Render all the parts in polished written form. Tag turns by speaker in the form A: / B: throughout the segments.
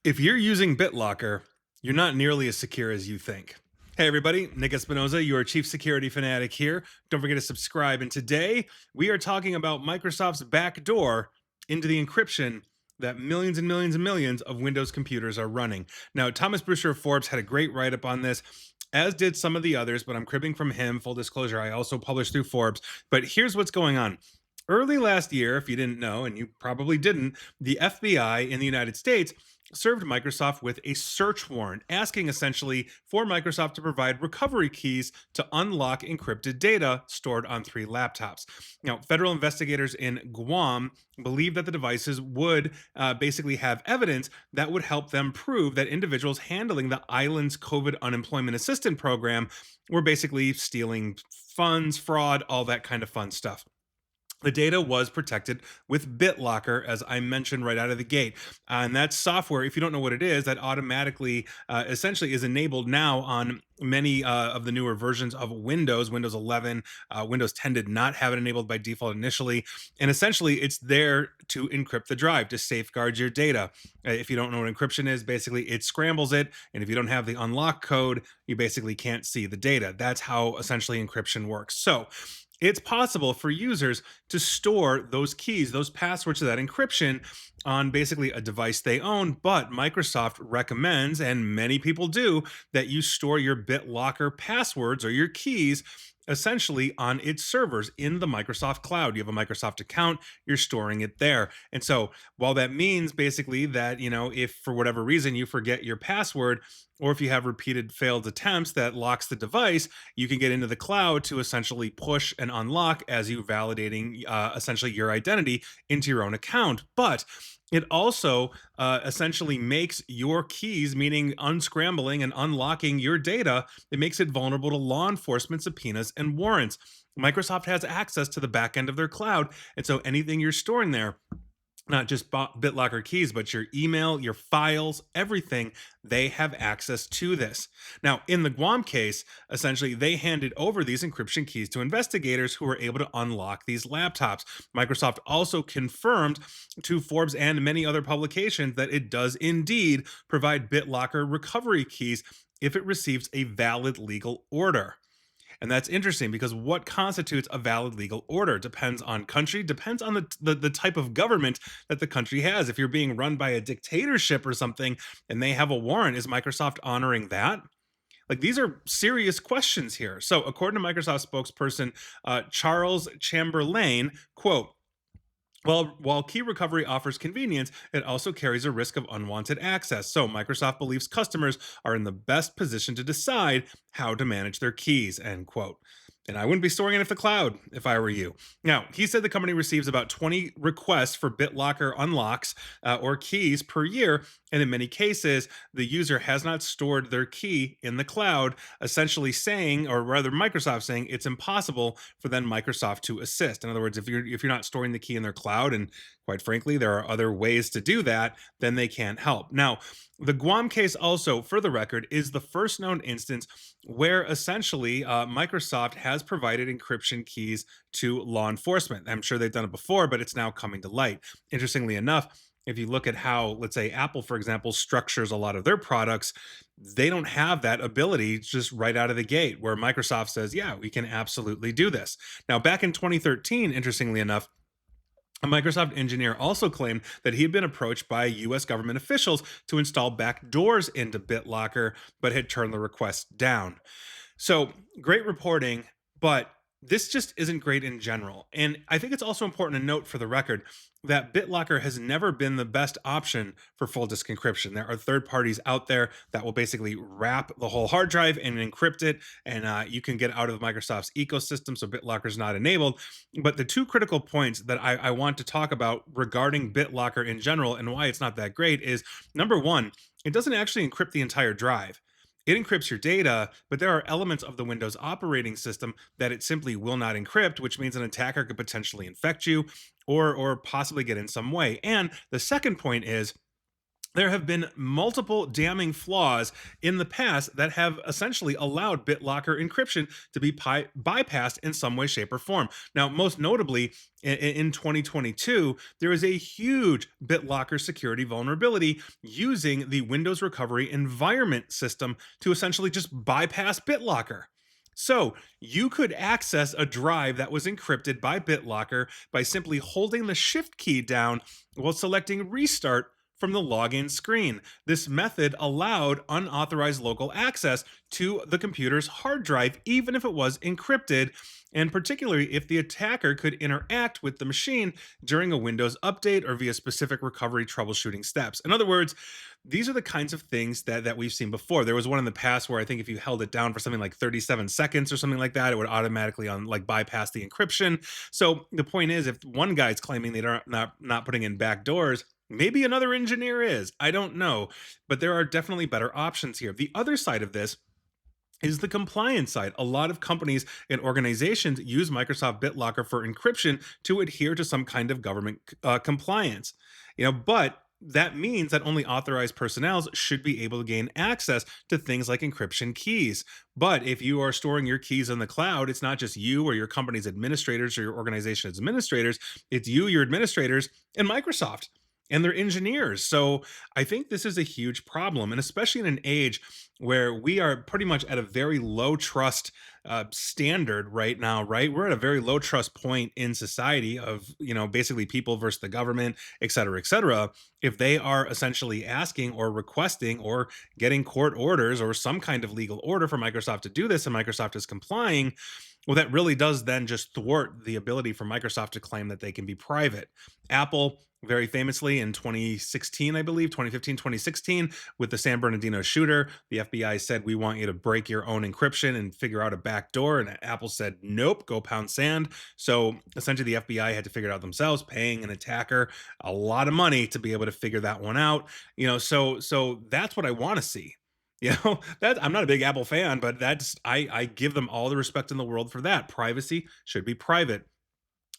A: If you're using Bitlocker, you're not nearly as secure as you think. Hey everybody, Nick Espinoza, your chief security fanatic here. Don't forget to subscribe. And today we are talking about Microsoft's backdoor into the encryption that millions and millions and millions of Windows computers are running. Now, Thomas Brewster of Forbes had a great write up on this, as did some of the others, but I'm cribbing from him. Full disclosure, I also published through Forbes. But here's what's going on. Early last year, if you didn't know, and you probably didn't, the FBI in the United States served Microsoft with a search warrant, asking essentially for Microsoft to provide recovery keys to unlock encrypted data stored on 3 laptops. Now, federal investigators in Guam believe that the devices would basically have evidence that would help them prove that individuals handling the island's COVID unemployment assistance program were basically stealing funds, fraud, all that kind of fun stuff. The data was protected with Bitlocker, as I mentioned right out of the gate. And that software, if you don't know what it is, that automatically essentially is enabled now on many of the newer versions of Windows. Windows 11, Windows 10 did not have it enabled by default initially. And essentially, it's there to encrypt the drive, to safeguard your data. If you don't know what encryption is, basically it scrambles it. And if you don't have the unlock code, you basically can't see the data. That's how essentially encryption works. So, it's possible for users to store those keys, those passwords to that encryption on basically a device they own. But Microsoft recommends, and many people do, that you store your BitLocker passwords or your keys essentially on its servers in the Microsoft cloud. You have a Microsoft account, you're storing it there. And so, while that means basically that, if for whatever reason you forget your password, or if you have repeated failed attempts that locks the device, you can get into the cloud to essentially push and unlock as you validating essentially your identity into your own account. But it also essentially makes your keys, meaning unscrambling and unlocking your data, it makes it vulnerable to law enforcement subpoenas and warrants. Microsoft has access to the back end of their cloud. And so anything you're storing there, not just BitLocker keys, but your email, your files, everything, they have access to this. Now, in the Guam case, essentially, they handed over these encryption keys to investigators who were able to unlock these laptops. Microsoft also confirmed to Forbes and many other publications that it does indeed provide BitLocker recovery keys if it receives a valid legal order. And that's interesting because what constitutes a valid legal order depends on country, depends on the type of government that the country has. If you're being run by a dictatorship or something and they have a warrant, is Microsoft honoring that? Like, these are serious questions here. So, according to Microsoft spokesperson Charles Chamberlain, quote, while key recovery offers convenience, it also carries a risk of unwanted access. So, Microsoft believes customers are in the best position to decide how to manage their keys, end quote. And I wouldn't be storing it in the cloud if I were you. Now, he said the company receives about 20 requests for BitLocker unlocks or keys per year. And in many cases, the user has not stored their key in the cloud, essentially saying, or rather Microsoft saying, it's impossible for then Microsoft to assist. In other words, if you're not storing the key in their cloud, and quite frankly, there are other ways to do that, then they can't help. Now, the Guam case also, for the record, is the first known instance where essentially Microsoft has provided encryption keys to law enforcement. I'm sure they've done it before, but it's now coming to light. Interestingly enough, if you look at how, let's say, Apple, for example, structures a lot of their products, they don't have that ability just right out of the gate, where Microsoft says, yeah, we can absolutely do this. Now, back in 2013, interestingly enough, a Microsoft engineer also claimed that he had been approached by US government officials to install backdoors into BitLocker, but had turned the request down. So, great reporting, but this just isn't great in general. And I think it's also important to note for the record that BitLocker has never been the best option for full disk encryption. There are third parties out there that will basically wrap the whole hard drive and encrypt it, and you can get out of Microsoft's ecosystem, so BitLocker is not enabled. But the two critical points that I want to talk about regarding BitLocker in general and why it's not that great is, number one, it doesn't actually encrypt the entire drive. It encrypts your data, but there are elements of the Windows operating system that it simply will not encrypt, which means an attacker could potentially infect you or possibly get in some way. And the second point is There have been multiple damning flaws in the past that have essentially allowed BitLocker encryption to be bypassed in some way, shape, or form. Now, most notably, in 2022, there is a huge BitLocker security vulnerability using the Windows Recovery Environment System to essentially just bypass BitLocker. So, you could access a drive that was encrypted by BitLocker by simply holding the shift key down while selecting restart from the login screen. This method allowed unauthorized local access to the computer's hard drive, even if it was encrypted, and particularly if the attacker could interact with the machine during a Windows update or via specific recovery troubleshooting steps. In other words, these are the kinds of things that we've seen before. There was one in the past where I think if you held it down for something like 37 seconds or something like that, it would automatically bypass the encryption. So the point is, if one guy's claiming they're not putting in backdoors, maybe another engineer is. I don't know. But there are definitely better options here. The other side of this is the compliance side. A lot of companies and organizations use Microsoft BitLocker for encryption to adhere to some kind of government compliance. But that means that only authorized personnel should be able to gain access to things like encryption keys. But if you are storing your keys in the cloud, it's not just you or your company's administrators or your organization's administrators, it's you, your administrators, and Microsoft and their engineers. So I think this is a huge problem, and especially in an age where we are pretty much at a very low trust standard right now, right? We're at a very low trust point in society of, basically people versus the government, et cetera, et cetera. If they are essentially asking or requesting or getting court orders or some kind of legal order for Microsoft to do this, and Microsoft is complying, well, that really does then just thwart the ability for Microsoft to claim that they can be private. Apple, very famously in 2016, I believe, 2015, 2016, with the San Bernardino shooter, the FBI said, "We want you to break your own encryption and figure out a backdoor." And Apple said, "Nope, go pound sand." So essentially, the FBI had to figure it out themselves, paying an attacker a lot of money to be able to figure that one out. So that's what I want to see. That I'm not a big Apple fan, but I give them all the respect in the world for that. Privacy should be private.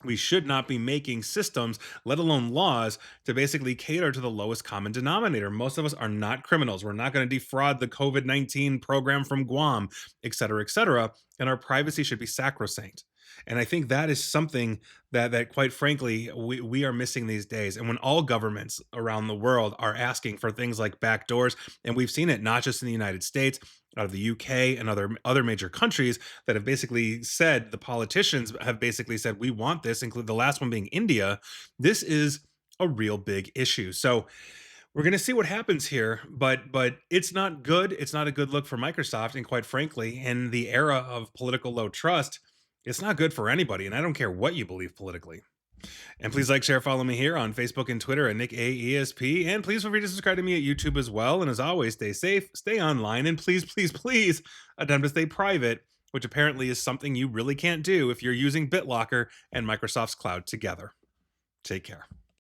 A: We should not be making systems, let alone laws, to basically cater to the lowest common denominator. Most of us are not criminals. We're not going to defraud the COVID-19 program from Guam, et cetera, et cetera. And our privacy should be sacrosanct. And I think that is something that quite frankly, we are missing these days. And when all governments around the world are asking for things like backdoors, and we've seen it not just in the United States, out of the UK and other major countries that have basically said, the politicians have basically said, we want this, include the last one being India. This is a real big issue. So we're going to see what happens here, but it's not good. It's not a good look for Microsoft, and quite frankly, in the era of political low trust, it's not good for anybody. And I don't care what you believe politically. And please like, share, follow me here on Facebook and Twitter at Nick AESP. And please feel free to subscribe to me at YouTube as well. And as always, stay safe, stay online, and please, please, please attempt to stay private, which apparently is something you really can't do if you're using BitLocker and Microsoft's cloud together. Take care.